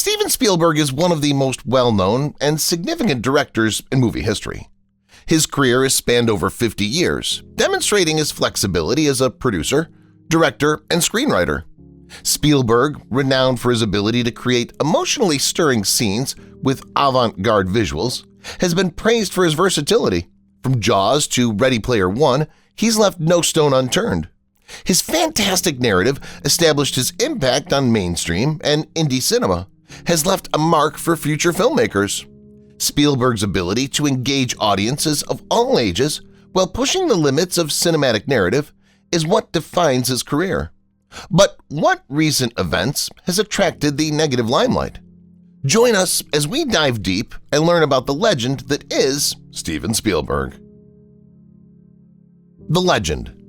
Steven Spielberg is one of the most well-known and significant directors in movie history. His career has spanned over 50 years, demonstrating his flexibility as a producer, director, and screenwriter. Spielberg, renowned for his ability to create emotionally stirring scenes with avant-garde visuals, has been praised for his versatility. From Jaws to Ready Player One, he's left no stone unturned. His fantastic narrative established his impact on mainstream and indie cinema, has left a mark for future filmmakers. Spielberg's ability to engage audiences of all ages while pushing the limits of cinematic narrative is what defines his career. But what recent events has attracted the negative limelight? Join us as we dive deep and learn about the legend that is Steven Spielberg. The legend.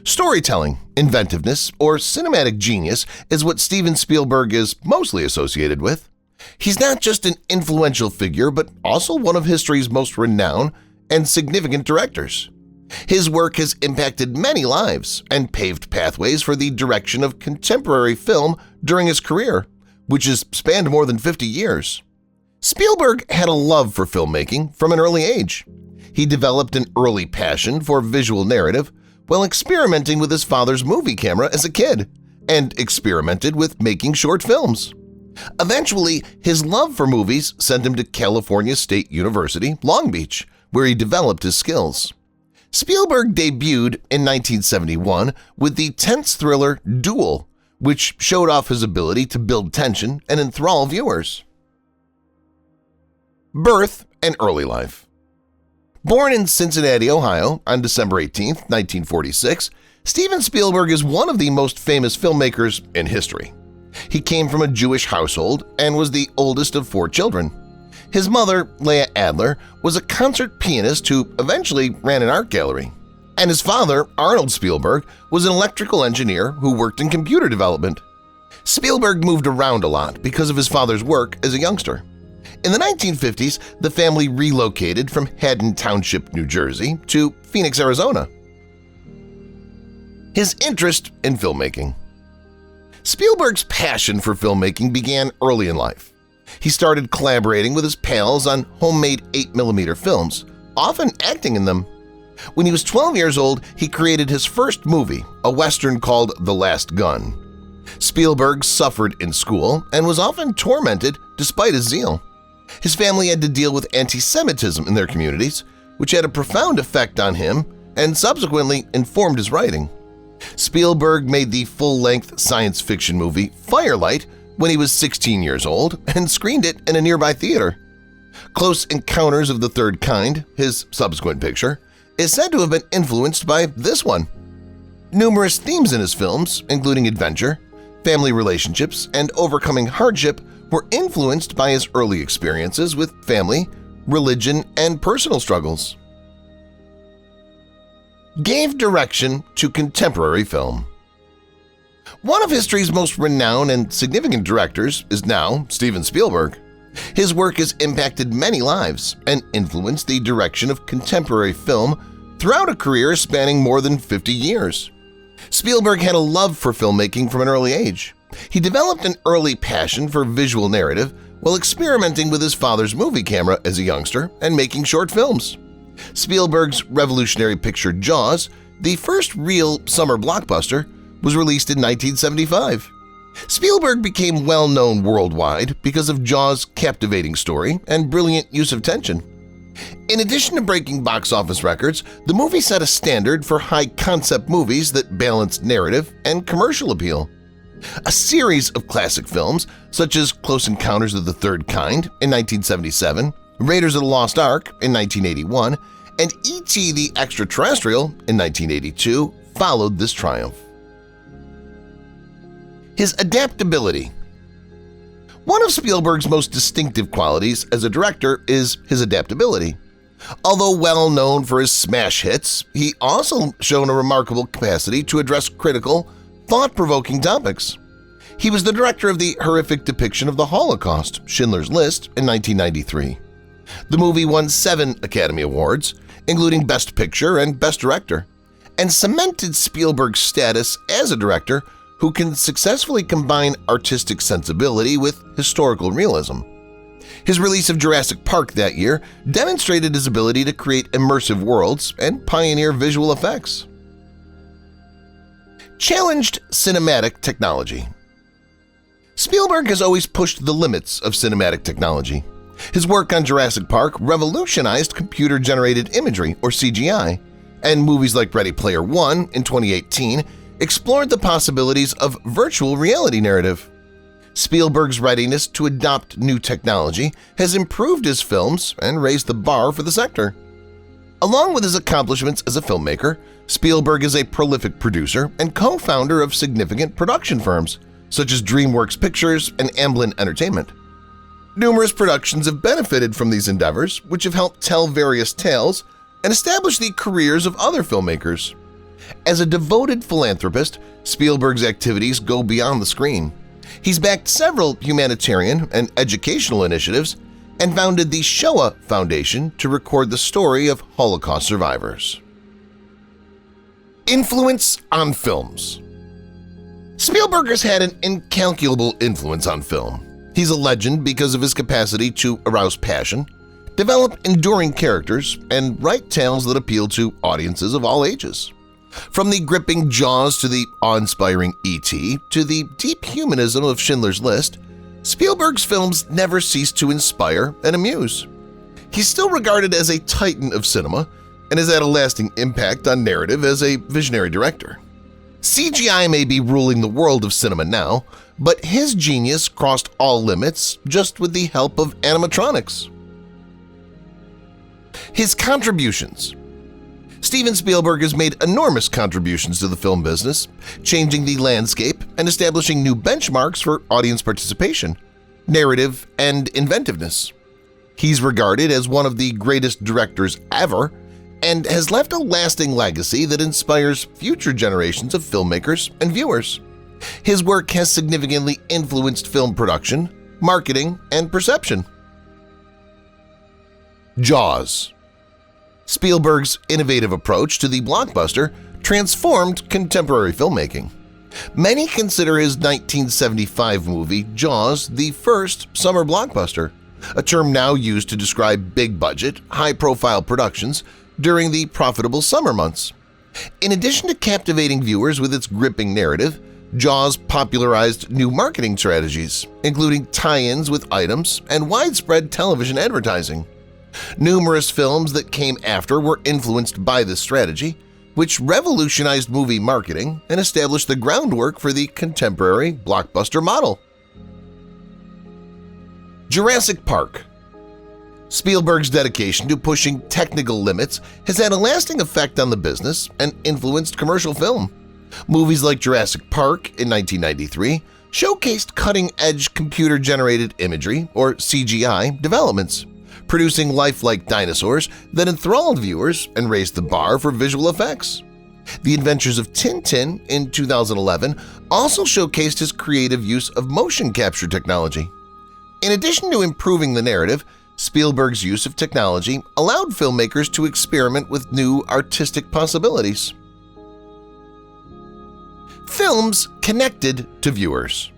Storytelling, inventiveness, or cinematic genius is what Steven Spielberg is mostly associated with. He's not just an influential figure, but also one of history's most renowned and significant directors. His work has impacted many lives and paved pathways for the direction of contemporary film during his career, which has spanned more than 50 years. Spielberg had a love for filmmaking from an early age. He developed an early passion for visual narrative while experimenting with his father's movie camera as a kid, and experimented with making short films. Eventually, his love for movies sent him to California State University, Long Beach, where he developed his skills. Spielberg debuted in 1971 with the tense thriller Duel, which showed off his ability to build tension and enthrall viewers. Birth and early life. Born in Cincinnati, Ohio on December 18, 1946, Steven Spielberg is one of the most famous filmmakers in history. He came from a Jewish household and was the oldest of 4 children. His mother, Leah Adler, was a concert pianist who eventually ran an art gallery. And his father, Arnold Spielberg, was an electrical engineer who worked in computer development. Spielberg moved around a lot because of his father's work as a youngster. In the 1950s, the family relocated from Haddon Township, New Jersey, to Phoenix, Arizona. His interest in filmmaking. Spielberg's passion for filmmaking began early in life. He started collaborating with his pals on homemade 8mm films, often acting in them. When he was 12 years old, he created his first movie, a Western called The Last Gun. Spielberg suffered in school and was often tormented despite his zeal. His family had to deal with anti-Semitism in their communities, which had a profound effect on him and subsequently informed his writing. Spielberg made the full-length science fiction movie Firelight when he was 16 years old and screened it in a nearby theater. Close Encounters of the Third Kind, his subsequent picture, is said to have been influenced by this one. Numerous themes in his films, including adventure, family relationships, and overcoming hardship, were influenced by his early experiences with family, religion, and personal struggles. Gave direction to contemporary film. One of history's most renowned and significant directors is now Steven Spielberg. His work has impacted many lives and influenced the direction of contemporary film throughout a career spanning more than 50 years. Spielberg had a love for filmmaking from an early age. He developed an early passion for visual narrative while experimenting with his father's movie camera as a youngster and making short films. Spielberg's revolutionary picture Jaws, the first real summer blockbuster, was released in 1975. Spielberg became well-known worldwide because of Jaws' captivating story and brilliant use of tension. In addition to breaking box office records, the movie set a standard for high-concept movies that balanced narrative and commercial appeal. A series of classic films, such as Close Encounters of the Third Kind in 1977, Raiders of the Lost Ark in 1981, and E.T. the Extraterrestrial in 1982 followed this triumph. His adaptability. One of Spielberg's most distinctive qualities as a director is his adaptability. Although well known for his smash hits, he also shown a remarkable capacity to address critical, thought-provoking topics. He was the director of the horrific depiction of the Holocaust, Schindler's List, in 1993. The movie won 7 Academy Awards, including Best Picture and Best Director, and cemented Spielberg's status as a director who can successfully combine artistic sensibility with historical realism. His release of Jurassic Park that year demonstrated his ability to create immersive worlds and pioneer visual effects. Challenged cinematic technology. Spielberg has always pushed the limits of cinematic technology. His work on Jurassic Park revolutionized computer-generated imagery, or CGI, and movies like Ready Player One in 2018 explored the possibilities of virtual reality narrative. Spielberg's readiness to adopt new technology has improved his films and raised the bar for the sector. Along with his accomplishments as a filmmaker, Spielberg is a prolific producer and co-founder of significant production firms, such as DreamWorks Pictures and Amblin Entertainment. Numerous productions have benefited from these endeavors, which have helped tell various tales and establish the careers of other filmmakers. As a devoted philanthropist, Spielberg's activities go beyond the screen. He's backed several humanitarian and educational initiatives and founded the Shoah Foundation to record the story of Holocaust survivors. Influence on films. Spielberg has had an incalculable influence on film. He's a legend because of his capacity to arouse passion, develop enduring characters, and write tales that appeal to audiences of all ages. From the gripping Jaws to the awe-inspiring E.T. to the deep humanism of Schindler's List, Spielberg's films never cease to inspire and amuse. He's still regarded as a titan of cinema and has had a lasting impact on narrative as a visionary director. CGI may be ruling the world of cinema now, but his genius crossed all limits just with the help of animatronics. His contributions. Steven Spielberg has made enormous contributions to the film business, changing the landscape and establishing new benchmarks for audience participation, narrative, and inventiveness. He's regarded as one of the greatest directors ever and has left a lasting legacy that inspires future generations of filmmakers and viewers. His work has significantly influenced film production, marketing, and perception. Jaws. Spielberg's innovative approach to the blockbuster transformed contemporary filmmaking. Many consider his 1975 movie Jaws the first summer blockbuster, a term now used to describe big-budget, high-profile productions during the profitable summer months. In addition to captivating viewers with its gripping narrative, Jaws popularized new marketing strategies, including tie-ins with items and widespread television advertising. Numerous films that came after were influenced by this strategy, which revolutionized movie marketing and established the groundwork for the contemporary blockbuster model. Jurassic Park. Spielberg's dedication to pushing technical limits has had a lasting effect on the business and influenced commercial film. Movies like Jurassic Park in 1993 showcased cutting-edge computer-generated imagery, or CGI, developments, producing lifelike dinosaurs that enthralled viewers and raised the bar for visual effects. The Adventures of Tintin in 2011 also showcased his creative use of motion capture technology. In addition to improving the narrative, Spielberg's use of technology allowed filmmakers to experiment with new artistic possibilities. Films connected to viewers.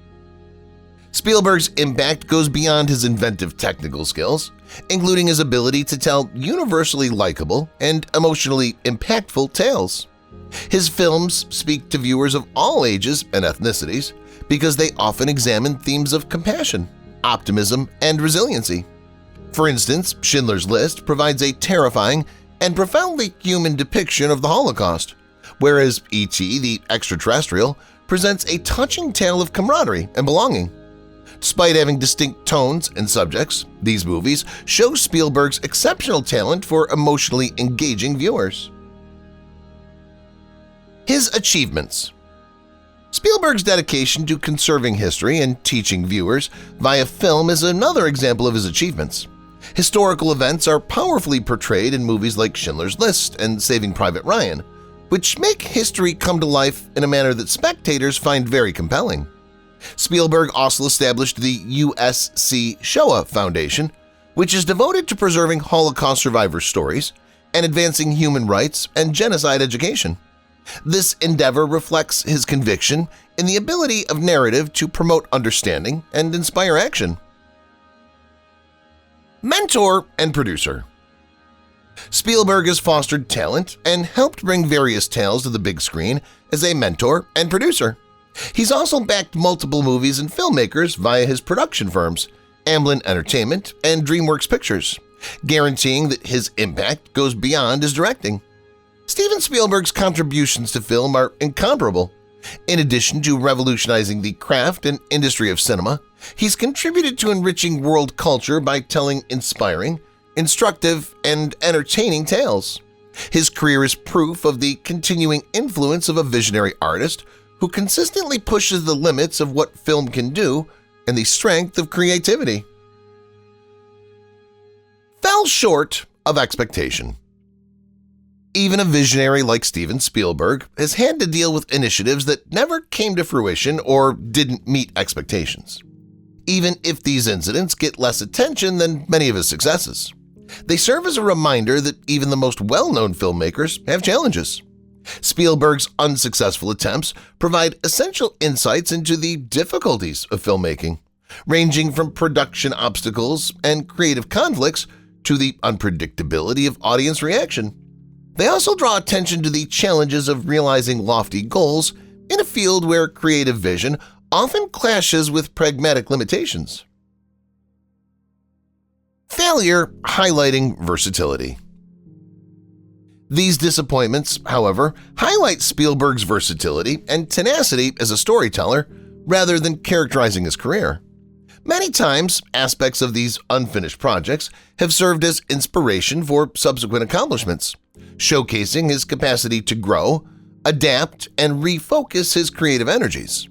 Spielberg's impact goes beyond his inventive technical skills, including his ability to tell universally likable and emotionally impactful tales. His films speak to viewers of all ages and ethnicities because they often examine themes of compassion, optimism, and resiliency. For instance, Schindler's List provides a terrifying and profoundly human depiction of the Holocaust, whereas E.T. the Extraterrestrial presents a touching tale of camaraderie and belonging. Despite having distinct tones and subjects, these movies show Spielberg's exceptional talent for emotionally engaging viewers. His achievements. Spielberg's dedication to conserving history and teaching viewers via film is another example of his achievements. Historical events are powerfully portrayed in movies like Schindler's List and Saving Private Ryan, which make history come to life in a manner that spectators find very compelling. Spielberg also established the USC Shoah Foundation, which is devoted to preserving Holocaust survivor stories and advancing human rights and genocide education. This endeavor reflects his conviction in the ability of narrative to promote understanding and inspire action. Mentor and producer. Spielberg has fostered talent and helped bring various tales to the big screen as a mentor and producer. He's also backed multiple movies and filmmakers via his production firms, Amblin Entertainment and DreamWorks Pictures, guaranteeing that his impact goes beyond his directing. Steven Spielberg's contributions to film are incomparable. In addition to revolutionizing the craft and industry of cinema, he's contributed to enriching world culture by telling inspiring, instructive, and entertaining tales. His career is proof of the continuing influence of a visionary artist who consistently pushes the limits of what film can do and the strength of creativity. Fell short of expectation. Even a visionary like Steven Spielberg has had to deal with initiatives that never came to fruition or didn't meet expectations, even if these incidents get less attention than many of his successes. They serve as a reminder that even the most well-known filmmakers have challenges. Spielberg's unsuccessful attempts provide essential insights into the difficulties of filmmaking, ranging from production obstacles and creative conflicts to the unpredictability of audience reaction. They also draw attention to the challenges of realizing lofty goals in a field where creative vision often clashes with pragmatic limitations. Failure highlighting versatility. These disappointments, however, highlight Spielberg's versatility and tenacity as a storyteller rather than characterizing his career. Many times, aspects of these unfinished projects have served as inspiration for subsequent accomplishments, showcasing his capacity to grow, adapt, and refocus his creative energies.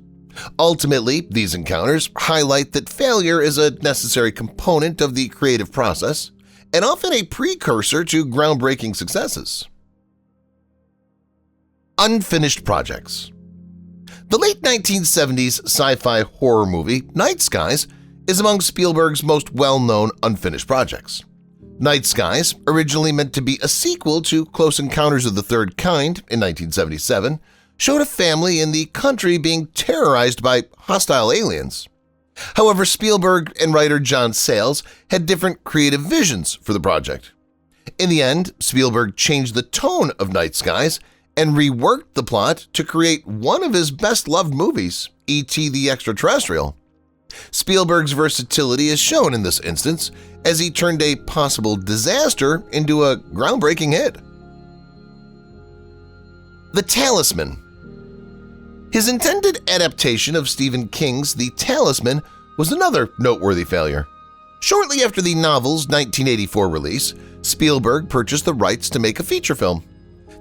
Ultimately, these encounters highlight that failure is a necessary component of the creative process and often a precursor to groundbreaking successes. Unfinished projects. The late 1970s sci-fi horror movie Night Skies is among Spielberg's most well-known unfinished projects. Night Skies, originally meant to be a sequel to Close Encounters of the Third Kind in 1977, showed a family in the country being terrorized by hostile aliens. However, Spielberg and writer John Sayles had different creative visions for the project. In the end, Spielberg changed the tone of Night Skies and reworked the plot to create one of his best-loved movies, E.T. the Extraterrestrial. Spielberg's versatility is shown in this instance as he turned a possible disaster into a groundbreaking hit. The Talisman. His intended adaptation of Stephen King's The Talisman was another noteworthy failure. Shortly after the novel's 1984 release, Spielberg purchased the rights to make a feature film.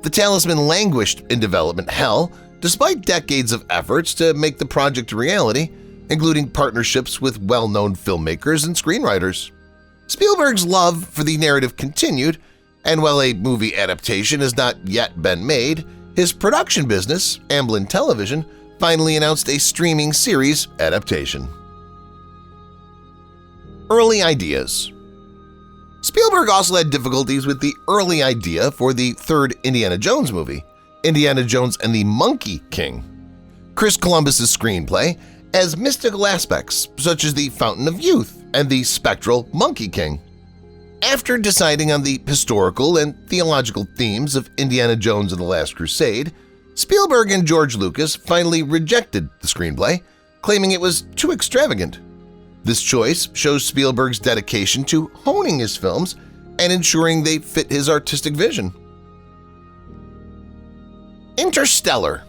The Talisman languished in development hell despite decades of efforts to make the project a reality, including partnerships with well-known filmmakers and screenwriters. Spielberg's love for the narrative continued, and while a movie adaptation has not yet been made, his production business, Amblin Television, finally announced a streaming series adaptation. Early ideas. Spielberg also had difficulties with the early idea for the third Indiana Jones movie, Indiana Jones and the Monkey King. Chris Columbus's screenplay has mystical aspects such as the Fountain of Youth and the spectral Monkey King. After deciding on the historical and theological themes of Indiana Jones and the Last Crusade, Spielberg and George Lucas finally rejected the screenplay, claiming it was too extravagant. This choice shows Spielberg's dedication to honing his films and ensuring they fit his artistic vision. Interstellar.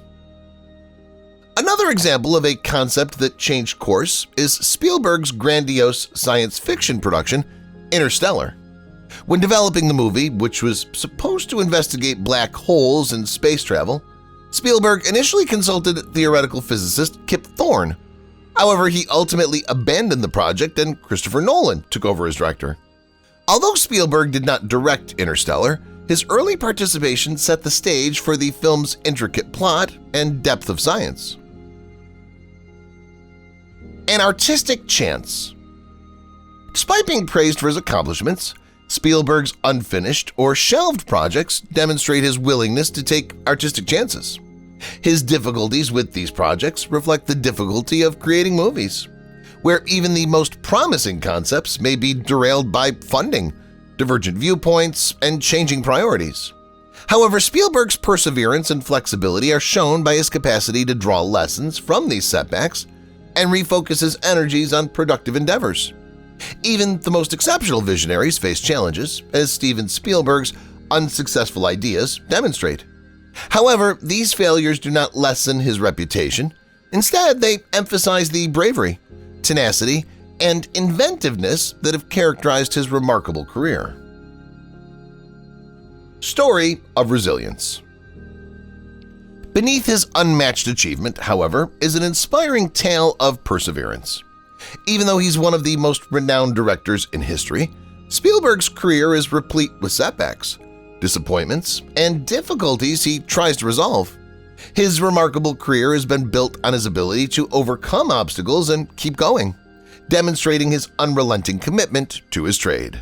Another example of a concept that changed course is Spielberg's grandiose science fiction production, Interstellar. When developing the movie, which was supposed to investigate black holes and space travel, Spielberg initially consulted theoretical physicist Kip Thorne. However, he ultimately abandoned the project and Christopher Nolan took over as director. Although Spielberg did not direct Interstellar, his early participation set the stage for the film's intricate plot and depth of science. An artistic chance. Despite being praised for his accomplishments, Spielberg's unfinished or shelved projects demonstrate his willingness to take artistic chances. His difficulties with these projects reflect the difficulty of creating movies, where even the most promising concepts may be derailed by funding, divergent viewpoints, and changing priorities. However, Spielberg's perseverance and flexibility are shown by his capacity to draw lessons from these setbacks and refocus his energies on productive endeavors. Even the most exceptional visionaries face challenges, as Steven Spielberg's unsuccessful ideas demonstrate. However, these failures do not lessen his reputation. Instead, they emphasize the bravery, tenacity, and inventiveness that have characterized his remarkable career. Story of resilience. Beneath his unmatched achievement, however, is an inspiring tale of perseverance. Even though he's one of the most renowned directors in history, Spielberg's career is replete with setbacks, disappointments, and difficulties he tries to resolve. His remarkable career has been built on his ability to overcome obstacles and keep going, demonstrating his unrelenting commitment to his trade.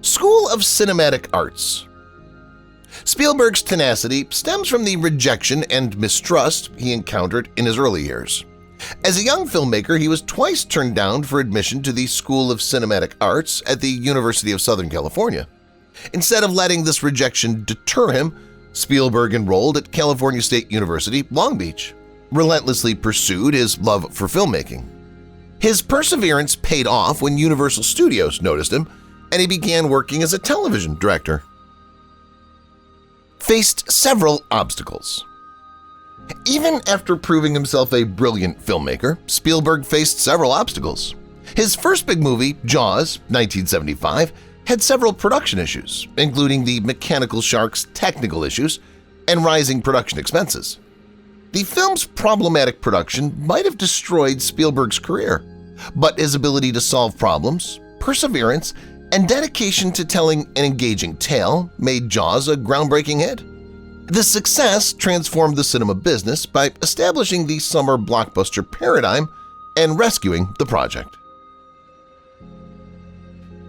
School of Cinematic Arts. Spielberg's tenacity stems from the rejection and mistrust he encountered in his early years. As a young filmmaker, he was twice turned down for admission to the School of Cinematic Arts at the University of Southern California. Instead of letting this rejection deter him, Spielberg enrolled at California State University, Long Beach, relentlessly pursued his love for filmmaking. His perseverance paid off when Universal Studios noticed him, and he began working as a television director. Faced several obstacles. Even after proving himself a brilliant filmmaker, Spielberg faced several obstacles. His first big movie, Jaws, 1975, had several production issues, including the mechanical shark's technical issues and rising production expenses. The film's problematic production might have destroyed Spielberg's career, but his ability to solve problems, perseverance, and dedication to telling an engaging tale made Jaws a groundbreaking hit. This success transformed the cinema business by establishing the summer blockbuster paradigm and rescuing the project.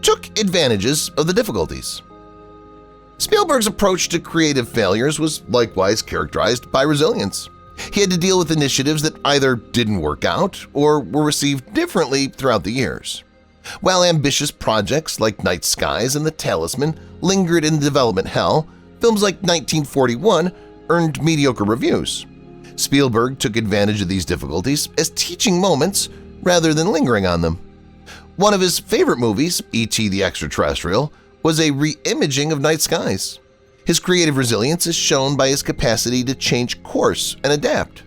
Took advantages of the difficulties. Spielberg's approach to creative failures was likewise characterized by resilience. He had to deal with initiatives that either didn't work out or were received differently throughout the years. While ambitious projects like Night Skies and The Talisman lingered in development hell, films like 1941 earned mediocre reviews. Spielberg took advantage of these difficulties as teaching moments rather than lingering on them. One of his favorite movies, E.T. the Extraterrestrial, was a re-imaging of Night Skies. His creative resilience is shown by his capacity to change course and adapt.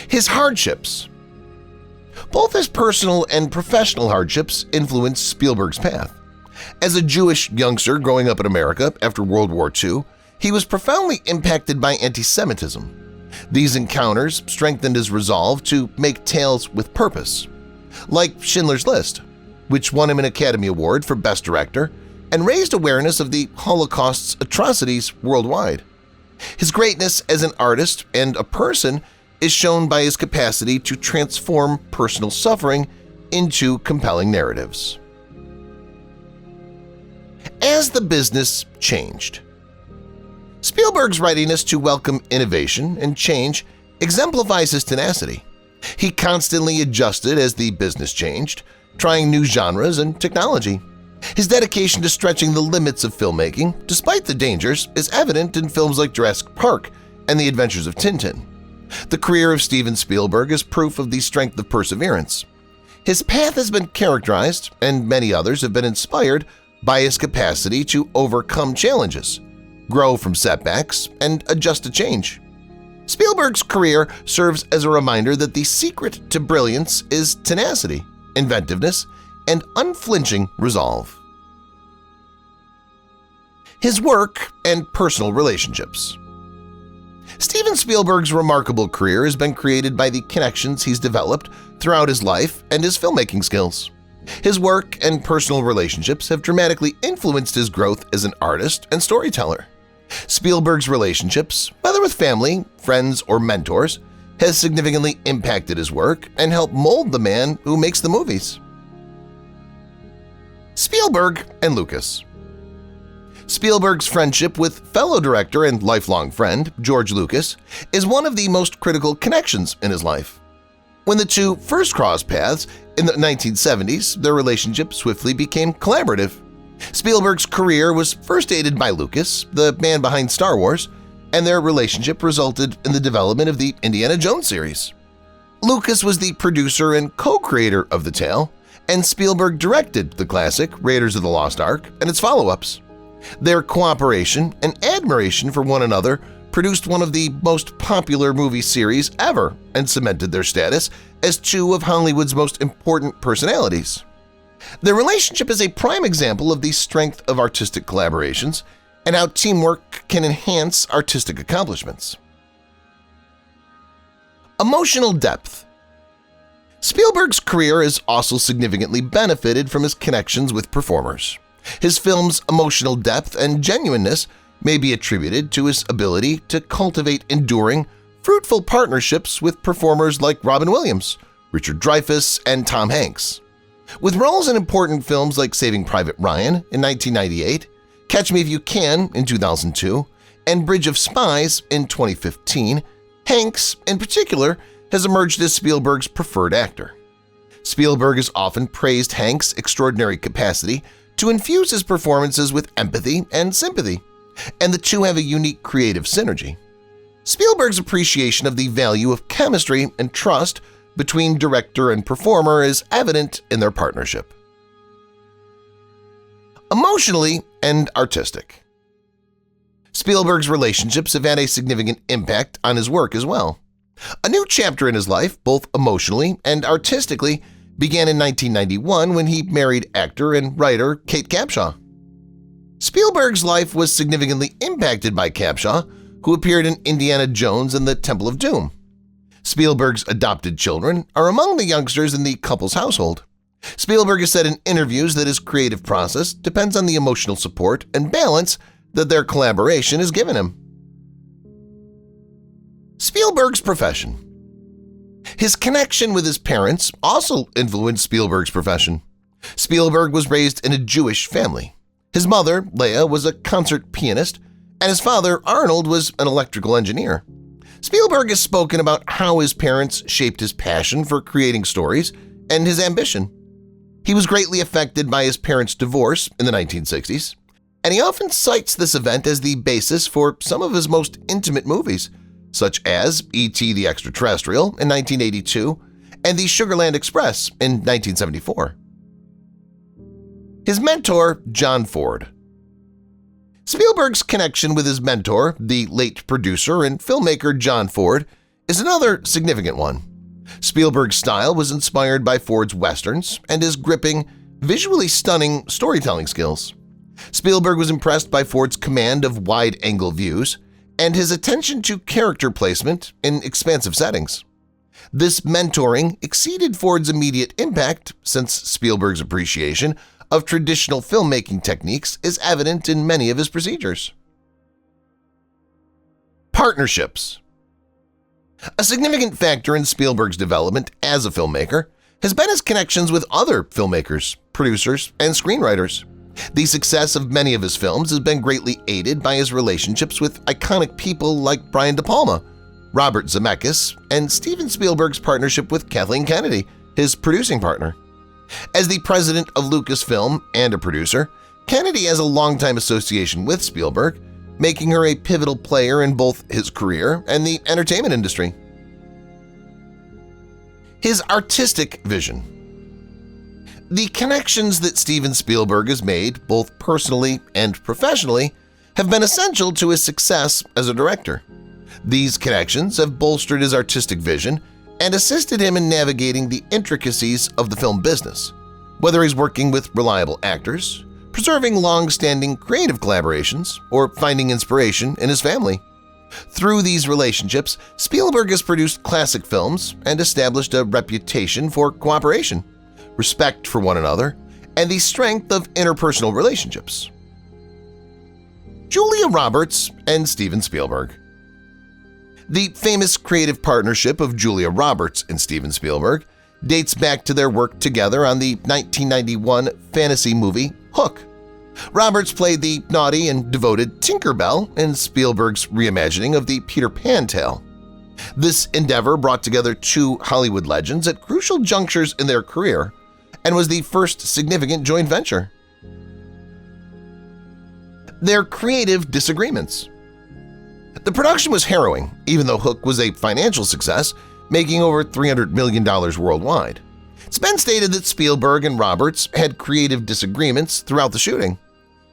His hardships. Both his personal and professional hardships influenced Spielberg's path. As a Jewish youngster growing up in America after World War II, he was profoundly impacted by anti-Semitism. These encounters strengthened his resolve to make tales with purpose, like Schindler's List, which won him an Academy Award for Best Director and raised awareness of the Holocaust's atrocities worldwide. His greatness as an artist and a person is shown by his capacity to transform personal suffering into compelling narratives. As the business changed. Spielberg's readiness to welcome innovation and change exemplifies his tenacity. He constantly adjusted as the business changed, trying new genres and technology. His dedication to stretching the limits of filmmaking, despite the dangers, is evident in films like Jurassic Park and The Adventures of Tintin. The career of Steven Spielberg is proof of the strength of perseverance. His path has been characterized, and many others have been inspired, by his capacity to overcome challenges, grow from setbacks, and adjust to change. Spielberg's career serves as a reminder that the secret to brilliance is tenacity, inventiveness, and unflinching resolve. His work and personal relationships. Steven Spielberg's remarkable career has been created by the connections he's developed throughout his life and his filmmaking skills. His work and personal relationships have dramatically influenced his growth as an artist and storyteller. Spielberg's relationships, whether with family, friends, or mentors, has significantly impacted his work and helped mold the man who makes the movies. Spielberg and Lucas. Spielberg's friendship with fellow director and lifelong friend George Lucas is one of the most critical connections in his life. When the two first crossed paths in the 1970s, their relationship swiftly became collaborative. Spielberg's career was first aided by Lucas, the man behind Star Wars, and their relationship resulted in the development of the Indiana Jones series. Lucas was the producer and co-creator of the tale, and Spielberg directed the classic Raiders of the Lost Ark and its follow-ups. Their cooperation and admiration for one another produced one of the most popular movie series ever and cemented their status as two of Hollywood's most important personalities. Their relationship is a prime example of the strength of artistic collaborations and how teamwork can enhance artistic accomplishments. Emotional depth. Spielberg's career has also significantly benefited from his connections with performers. His film's emotional depth and genuineness may be attributed to his ability to cultivate enduring, fruitful partnerships with performers like Robin Williams, Richard Dreyfuss, and Tom Hanks. With roles in important films like Saving Private Ryan in 1998, Catch Me If You Can in 2002, and Bridge of Spies in 2015, Hanks, in particular, has emerged as Spielberg's preferred actor. Spielberg has often praised Hanks' extraordinary capacity to infuse his performances with empathy and sympathy, and the two have a unique creative synergy. Spielberg's appreciation of the value of chemistry and trust between director and performer is evident in their partnership. Emotionally and artistic. Spielberg's relationships have had a significant impact on his work as well. A new chapter in his life, both emotionally and artistically, began in 1991 when he married actor and writer Kate Capshaw. Spielberg's life was significantly impacted by Capshaw, who appeared in Indiana Jones and the Temple of Doom. Spielberg's adopted children are among the youngsters in the couple's household. Spielberg has said in interviews that his creative process depends on the emotional support and balance that their collaboration has given him. Spielberg's profession. His connection with his parents also influenced Spielberg's profession. Spielberg was raised in a Jewish family. His mother, Leah, was a concert pianist, and his father, Arnold, was an electrical engineer. Spielberg has spoken about how his parents shaped his passion for creating stories and his ambition. He was greatly affected by his parents' divorce in the 1960s, and he often cites this event as the basis for some of his most intimate movies, such as E.T. the Extraterrestrial in 1982 and The Sugarland Express in 1974. His mentor, John Ford. Spielberg's connection with his mentor, the late producer and filmmaker John Ford, is another significant one. Spielberg's style was inspired by Ford's westerns and his gripping, visually stunning storytelling skills. Spielberg was impressed by Ford's command of wide-angle views and his attention to character placement in expansive settings. This mentoring exceeded Ford's immediate impact since Spielberg's appreciation of traditional filmmaking techniques is evident in many of his procedures. Partnerships. A significant factor in Spielberg's development as a filmmaker has been his connections with other filmmakers, producers, and screenwriters. The success of many of his films has been greatly aided by his relationships with iconic people like Brian De Palma, Robert Zemeckis, and Steven Spielberg's partnership with Kathleen Kennedy, his producing partner. As the president of Lucasfilm and a producer, Kennedy has a longtime association with Spielberg, making her a pivotal player in both his career and the entertainment industry. His artistic vision. The connections that Steven Spielberg has made, both personally and professionally, have been essential to his success as a director. These connections have bolstered his artistic vision and assisted him in navigating the intricacies of the film business, whether he's working with reliable actors, preserving long-standing creative collaborations, or finding inspiration in his family. Through these relationships, Spielberg has produced classic films and established a reputation for cooperation, respect for one another, and the strength of interpersonal relationships. Julia Roberts and Steven Spielberg. The famous creative partnership of Julia Roberts and Steven Spielberg dates back to their work together on the 1991 fantasy movie Hook. Roberts played the naughty and devoted Tinker Bell in Spielberg's reimagining of the Peter Pan tale. This endeavor brought together two Hollywood legends at crucial junctures in their career and was the first significant joint venture. Their creative disagreements. The production was harrowing, even though Hook was a financial success, making over $300 million worldwide. It's been stated that Spielberg and Roberts had creative disagreements throughout the shooting.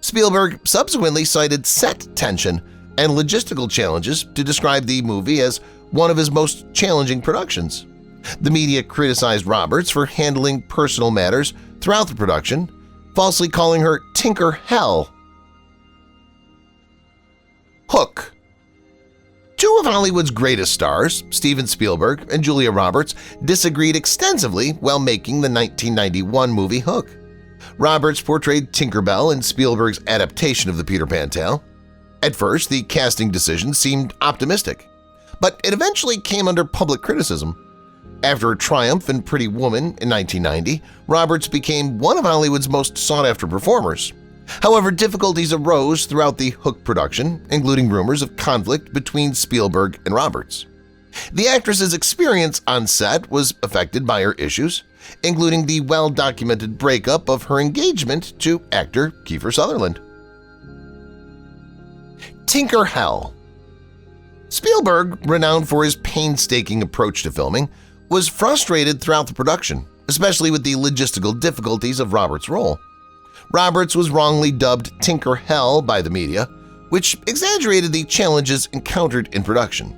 Spielberg subsequently cited set tension and logistical challenges to describe the movie as one of his most challenging productions. The media criticized Roberts for handling personal matters throughout the production, falsely calling her Tinker Hell. Hook. Two of Hollywood's greatest stars, Steven Spielberg and Julia Roberts, disagreed extensively while making the 1991 movie Hook. Roberts portrayed Tinker Bell in Spielberg's adaptation of the Peter Pan tale. At first, the casting decision seemed optimistic, but it eventually came under public criticism. After a triumph in Pretty Woman in 1990, Roberts became one of Hollywood's most sought-after performers. However, difficulties arose throughout the Hook production, including rumors of conflict between Spielberg and Roberts. The actress's experience on set was affected by her issues, including the well-documented breakup of her engagement to actor Kiefer Sutherland. Tinker Hell. Spielberg, renowned for his painstaking approach to filming, was frustrated throughout the production, especially with the logistical difficulties of Roberts' role. Roberts was wrongly dubbed Tinker Hell by the media, which exaggerated the challenges encountered in production.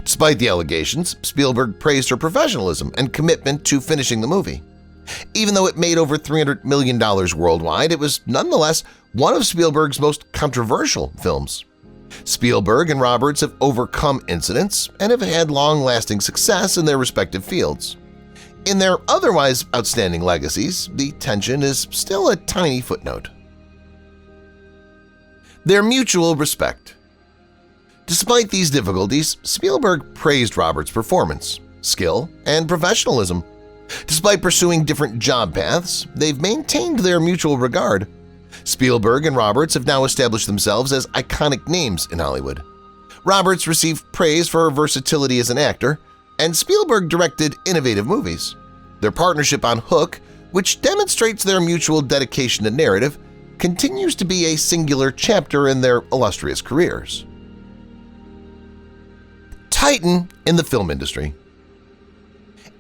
Despite the allegations, Spielberg praised her professionalism and commitment to finishing the movie. Even though it made over $300 million worldwide, it was nonetheless one of Spielberg's most controversial films. Spielberg and Roberts have overcome incidents and have had long-lasting success in their respective fields. In their otherwise outstanding legacies, the tension is still a tiny footnote. Their mutual respect. Despite these difficulties, Spielberg praised Roberts' performance, skill, and professionalism. Despite pursuing different job paths, they've maintained their mutual regard. Spielberg and Roberts have now established themselves as iconic names in Hollywood. Roberts received praise for her versatility as an actor, and Spielberg directed innovative movies. Their partnership on Hook, which demonstrates their mutual dedication to narrative, continues to be a singular chapter in their illustrious careers. Titan in the film industry.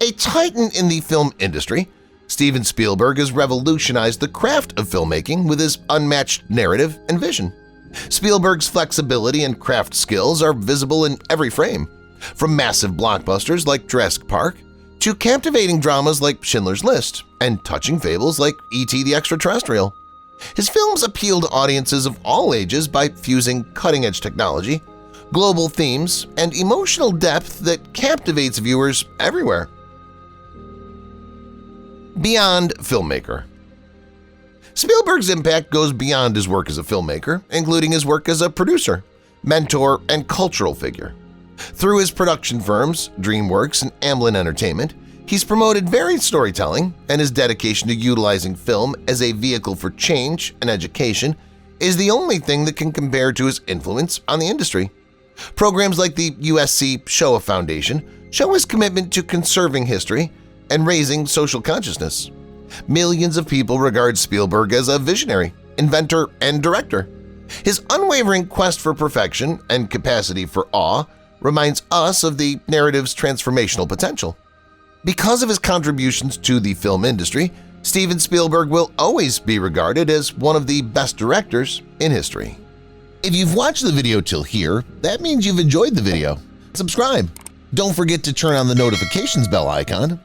A titan in the film industry, Steven Spielberg has revolutionized the craft of filmmaking with his unmatched narrative and vision. Spielberg's flexibility and craft skills are visible in every frame, from massive blockbusters like Jurassic Park to captivating dramas like Schindler's List and touching fables like E.T. the Extraterrestrial. His films appeal to audiences of all ages by fusing cutting-edge technology, global themes, and emotional depth that captivates viewers everywhere. Beyond filmmaker. Spielberg's impact goes beyond his work as a filmmaker, including his work as a producer, mentor, and cultural figure. Through his production firms, DreamWorks and Amblin Entertainment, he's promoted varied storytelling, and his dedication to utilizing film as a vehicle for change and education is the only thing that can compare to his influence on the industry. Programs like the USC Shoah Foundation show his commitment to conserving history and raising social consciousness. Millions of people regard Spielberg as a visionary, inventor, and director. His unwavering quest for perfection and capacity for awe reminds us of the narrative's transformational potential. Because of his contributions to the film industry, Steven Spielberg will always be regarded as one of the best directors in history. If you've watched the video till here, that means you've enjoyed the video. Subscribe. Don't forget to turn on the notifications bell icon